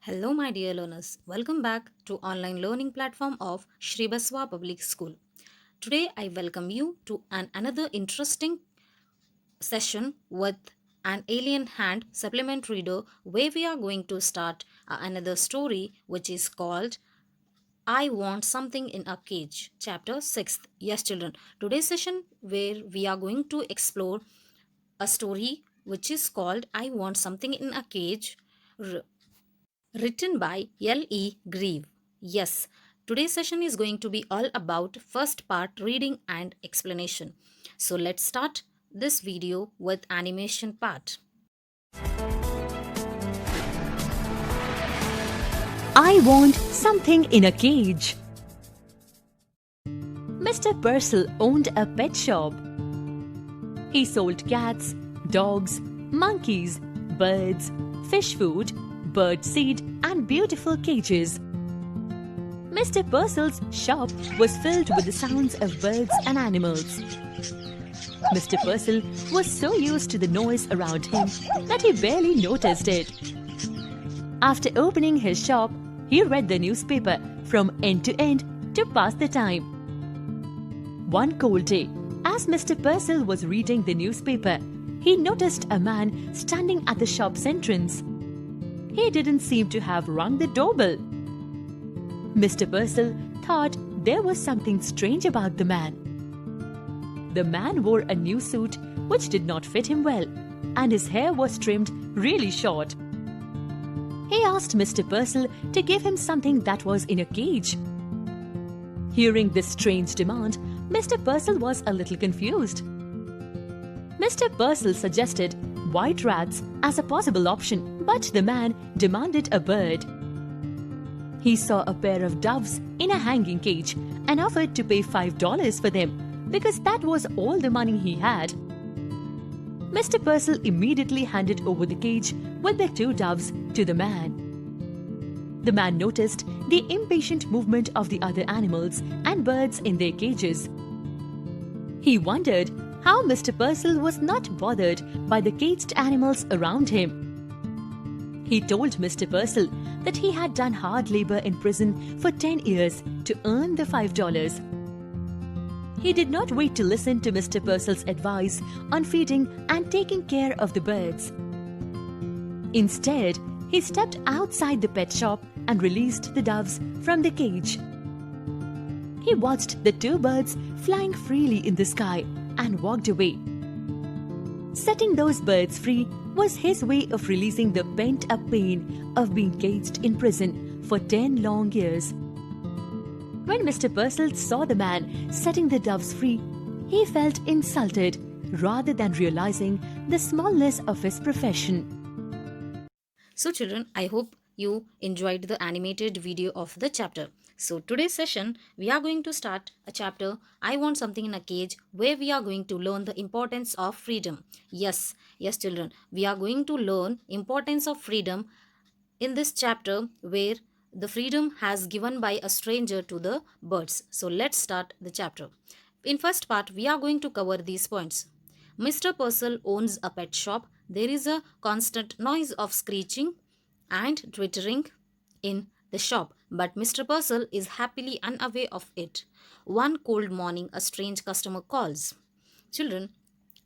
Hello, my dear learners. Welcome back to online learning platform of Shri Basava Public School. Today, I welcome you to another interesting session with an alien hand supplement reader where we are going to start another story which is called I Want Something in a Cage, chapter 6th. Yes, children, today's session where we are going to explore a story which is called I Want Something in a Cage, written by L.E. Grieve. Yes, today's session is going to be all about first part reading and explanation. So let's start this video with animation part. I want something in a cage. Mr. Purcell owned a pet shop. He sold cats, dogs, monkeys, birds, fish food, bird seed, and beautiful cages. Mr. Purcell's shop was filled with the sounds of birds and animals. Mr. Purcell was so used to the noise around him that he barely noticed it. After opening his shop, he read the newspaper from end to end to pass the time. One cold day, as Mr. Purcell was reading the newspaper, he noticed a man standing at the shop's entrance. He didn't seem to have rung the doorbell. Mr. Purcell thought there was something strange about the man. The man wore a new suit which did not fit him well, and his hair was trimmed really short. He asked Mr. Purcell to give him something that was in a cage. Hearing this strange demand, Mr. Purcell was a little confused. Mr. Purcell suggested white rats as a possible option, but the man demanded a bird. He saw a pair of doves in a hanging cage and offered to pay $5 for them because that was all the money he had. Mr. Purcell immediately handed over the cage with the two doves to the man. The man noticed the impatient movement of the other animals and birds in their cages. He wondered how Mr. Purcell was not bothered by the caged animals around him. He told Mr. Purcell that he had done hard labor in prison for 10 years to earn the $5. He did not wait to listen to Mr. Purcell's advice on feeding and taking care of the birds. Instead, he stepped outside the pet shop and released the doves from the cage. He watched the two birds flying freely in the sky and walked away. Setting those birds free was his way of releasing the pent-up pain of being caged in prison for 10 long years. When Mr. Purcell saw the man setting the doves free, he felt insulted rather than realizing the smallness of his profession. So children, I hope you enjoyed the animated video of the chapter. So today's session, we are going to start a chapter, I Want Something in a Cage, where we are going to learn the importance of freedom. Yes, children, we are going to learn importance of freedom in this chapter where the freedom has given by a stranger to the birds. So let's start the chapter. In first part, we are going to cover these points. Mr. Purcell owns a pet shop. There is a constant noise of screeching and twittering in the shop, but Mr. Purcell is happily unaware of it. One cold morning, a strange customer calls. Children,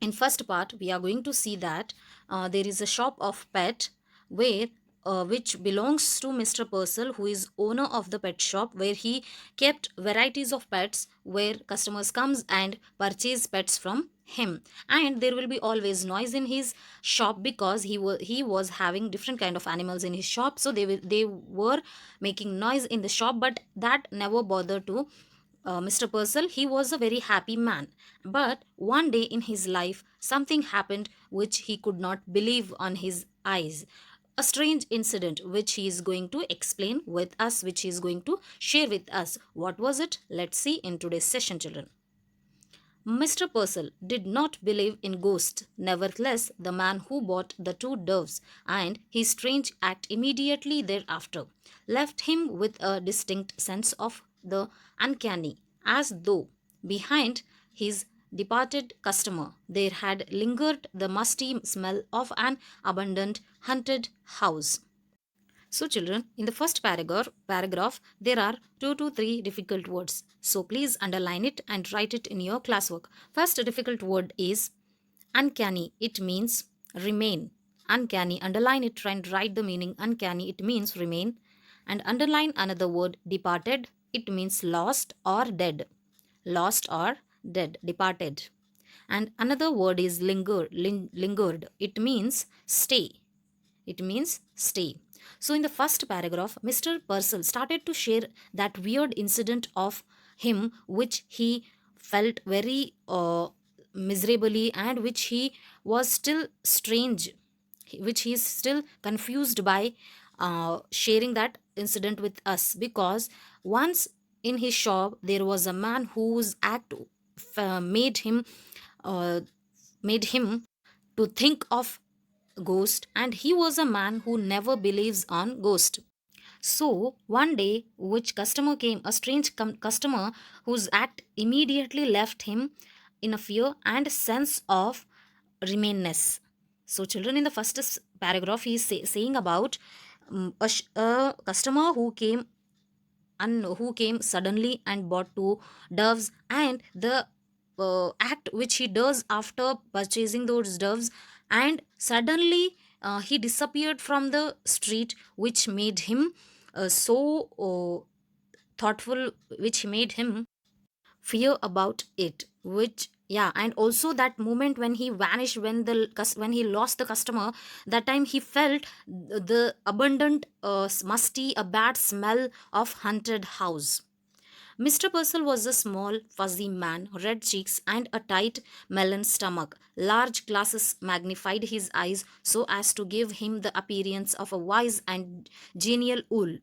in first part, we are going to see that there is a shop of pet where which belongs to Mr. Purcell, who is owner of the pet shop, where he kept varieties of pets where customers comes and purchase pets from him. And there will be always noise in his shop because he was having different kind of animals in his shop, so they were making noise in the shop, but that never bothered to Mr. Purcell. He was a very happy man. But one day in his life, something happened which he could not believe on his eyes. A strange incident which he is going to explain with us, which he is going to share with us. What was it? Let's see in today's session, children. Mr. Purcell did not believe in ghosts. Nevertheless, the man who bought the two doves and his strange act immediately thereafter left him with a distinct sense of the uncanny, as though behind his departed customer there had lingered the musty smell of an abandoned haunted house. So children, in the first paragraph there are 2 to 3 difficult words. So please underline it and write it in your classwork. First difficult word is uncanny. It means remain. Uncanny. Underline it and write the meaning. Uncanny. It means remain. And underline another word departed. It means lost or dead. Lost or dead. Departed. And another word is lingered. It means stay. It means stay. So, in the first paragraph, Mr. Purcell started to share that weird incident of him which he felt very miserably and which he was still strange, which he is still confused by sharing that incident with us, because once in his shop there was a man whose act made him uh, made him to think of ghost, and he was a man who never believes on ghost. So one day which customer came, a strange customer whose act immediately left him in a fear and sense of remainness. So children, in the first paragraph he is saying about a customer who came and who came suddenly and bought two doves, and the act which he does after purchasing those doves, and suddenly he disappeared from the street, which made him so thoughtful, which made him fear about it, which, yeah, and also that moment when he vanished, when when he lost the customer, that time he felt the abundant musty, a bad smell of haunted house. Mr. Purcell was a small, fuzzy man, red cheeks and a tight melon stomach. Large glasses magnified his eyes so as to give him the appearance of a wise and genial owl.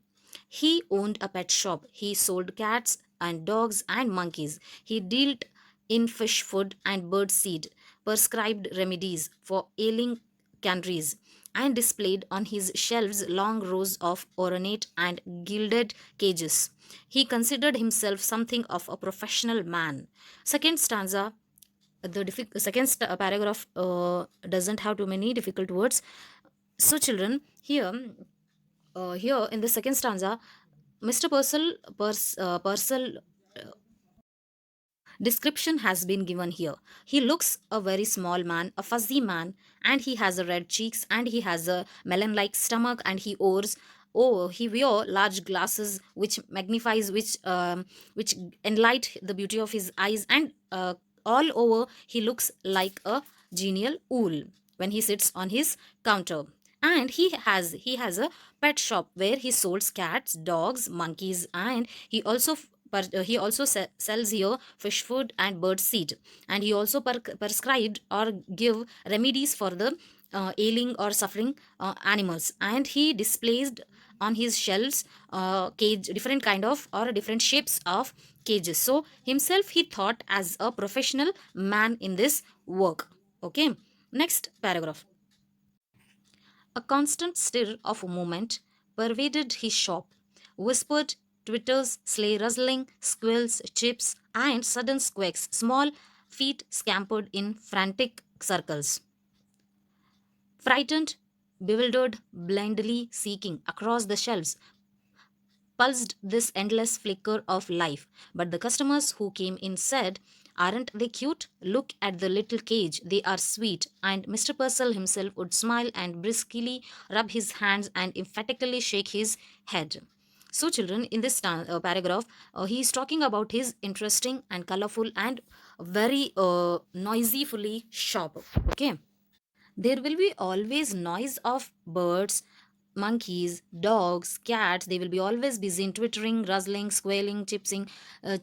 He owned a pet shop. He sold cats and dogs and monkeys. He dealt in fish food and bird seed, prescribed remedies for ailing canneries, and displayed on his shelves long rows of ornate and gilded cages. He considered himself something of a professional man. Second stanza, second paragraph doesn't have too many difficult words. So children, here in the second stanza, Mr. Purcell description has been given here. He looks a very small man, a fuzzy man, and he has a red cheeks and he has a melon-like stomach, and he wear large glasses which magnifies, which enlight the beauty of his eyes, and all over he looks like a genial owl when he sits on his counter. And he has a pet shop where he sells cats, dogs, monkeys, and he also sells here fish food and bird seed, and he also prescribed or give remedies for the ailing or suffering animals, and he displayed on his shelves cage, different kind of or different shapes of cages. So himself he thought as a professional man in this work. Okay, next paragraph. A constant stir of movement pervaded his shop. Whispered twitters, sleigh rustling, squeals, chips, and sudden squeaks. Small feet scampered in frantic circles. Frightened, bewildered, blindly seeking across the shelves, pulsed this endless flicker of life. But the customers who came in said, "Aren't they cute? Look at the little cage. They are sweet." And Mr. Purcell himself would smile and briskly rub his hands and emphatically shake his head. So, children, in this paragraph, he is talking about his interesting and colorful and very noisy shop. Okay, there will be always noise of birds, monkeys, dogs, cats. They will be always busy in twittering, rustling, squealing, chipsing,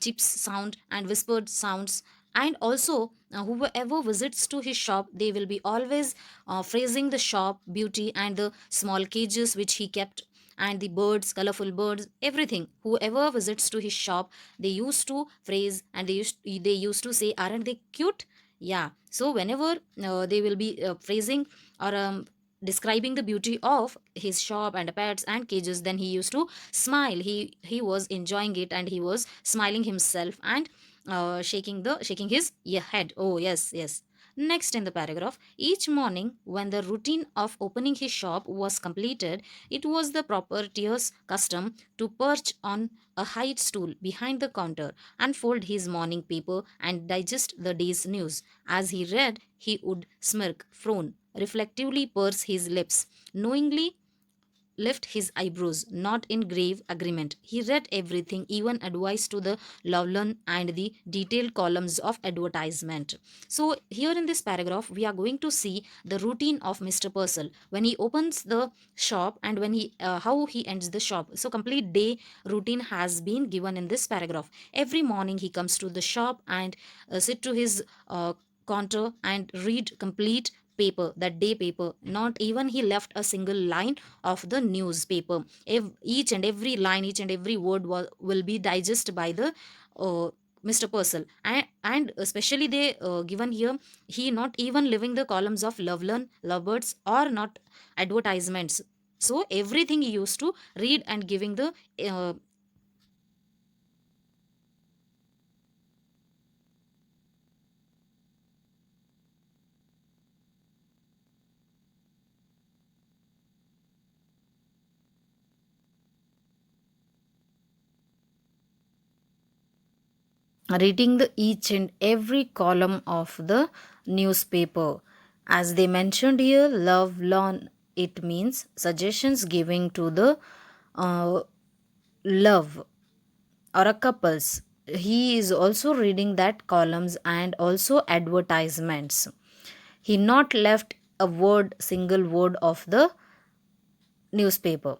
chips sound and whispered sounds. And also, whoever visits to his shop, they will be always praising the shop beauty and the small cages which he kept, and the birds, colorful birds, everything. Whoever visits to his shop, they used to praise, and they used to say, "Aren't they cute?" Yeah, so whenever they will be praising or describing the beauty of his shop and pets and cages, then he used to smile. He was enjoying it, and he was smiling himself and shaking his, yeah, head. Oh yes, yes. Next in the paragraph, each morning when the routine of opening his shop was completed, it was the proprietor's custom to perch on a high stool behind the counter, unfold his morning paper, and digest the day's news. As he read, he would smirk, frown, reflectively purse his lips, knowingly lift his eyebrows, not in grave agreement. He read everything, even advice to the Loveland and the detailed columns of advertisement. So, here in this paragraph, we are going to see the routine of Mr. Purcell when he opens the shop and when he how he ends the shop. So, complete day routine has been given in this paragraph. Every morning he comes to the shop and sit to his counter and read complete paper, that day paper. Not even he left a single line of the newspaper. Each and every line, each and every word will be digested by the Mr. Purcell, and especially they given here, he not even leaving the columns of Loveland, Lovebirds, or not advertisements. So everything he used to read and giving the uh, reading the each and every column of the newspaper. As they mentioned here, love lawn, it means suggestions giving to the uh, love or a couples. He is also reading that columns and also advertisements. He not left a word, single word of the newspaper.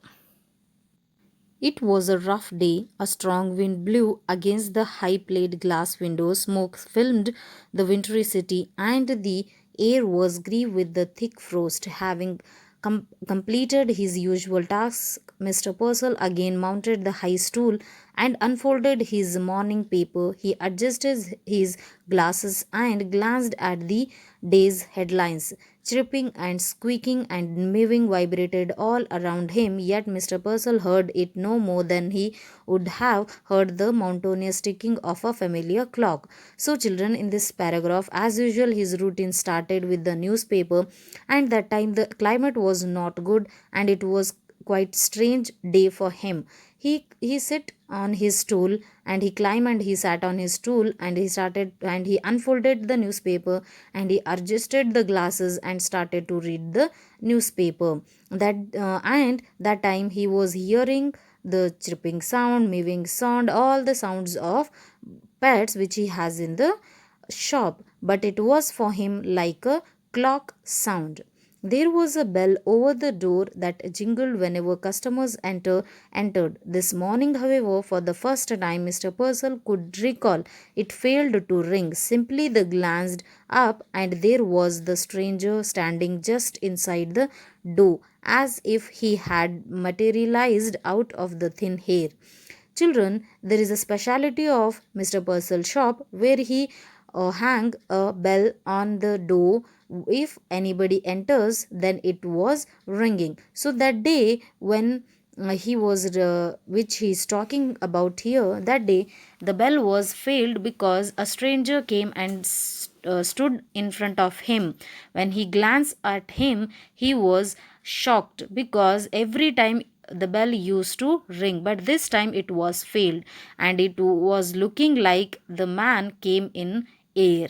It was a rough day. A strong wind blew against the high plate glass windows. Smoke filmed the wintry city, and the air was grey with the thick frost. Having completed his usual task, Mr. Purcell again mounted the high stool and unfolded his morning paper. He adjusted his glasses and glanced at the day's headlines. Chirping and squeaking and mewing vibrated all around him, yet Mr. Purcell heard it no more than he would have heard the monotonous ticking of a familiar clock. So, children, in this paragraph, as usual, his routine started with the newspaper, and that time the climate was not good and it was quite strange day for him. He sit on his stool and he climbed and he sat on his stool and he unfolded the newspaper and he adjusted the glasses and started to read the newspaper. And that time he was hearing the chirping sound, mewing sound, all the sounds of pets which he has in the shop, but it was for him like a clock sound. There was a bell over the door that jingled whenever customers entered. This morning, however, for the first time Mr. Purcell could recall, it failed to ring. Simply they glanced up, and there was the stranger standing just inside the door, as if he had materialized out of the thin air. Children, there is a speciality of Mr. Purcell's shop where he hang a bell on the door. If anybody enters, then it was ringing. So that day when he was which he is talking about here, that day the bell was failed because a stranger came and stood in front of him. When he glanced at him, he was shocked because every time the bell used to ring, but this time it was failed and it was looking like the man came in air.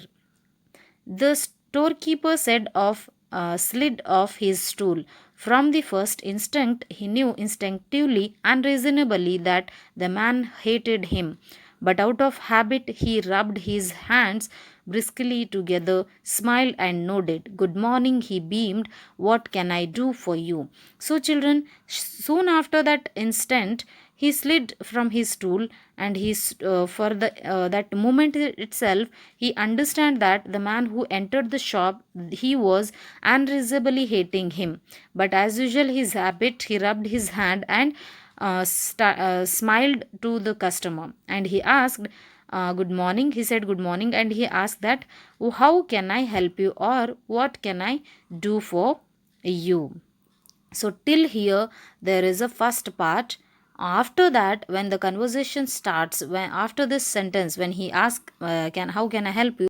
The storekeeper slid off his stool. From the first instant, he knew instinctively, unreasonably, that the man hated him. But out of habit, he rubbed his hands briskly together, smiled, and nodded. Good morning, he beamed. What can I do for you? So, children, soon after that instant, he slid from his stool, and for that moment itself, he understand that the man who entered the shop, he was unreasonably hating him. But as usual, his habit, he rubbed his hand and smiled to the customer, and he asked, good morning. He said good morning, and he asked that, "Oh, how can I help you, or what can I do for you?" So till here there is a first part. After that, when the conversation starts, when after this sentence, when he asks, can how can I help you,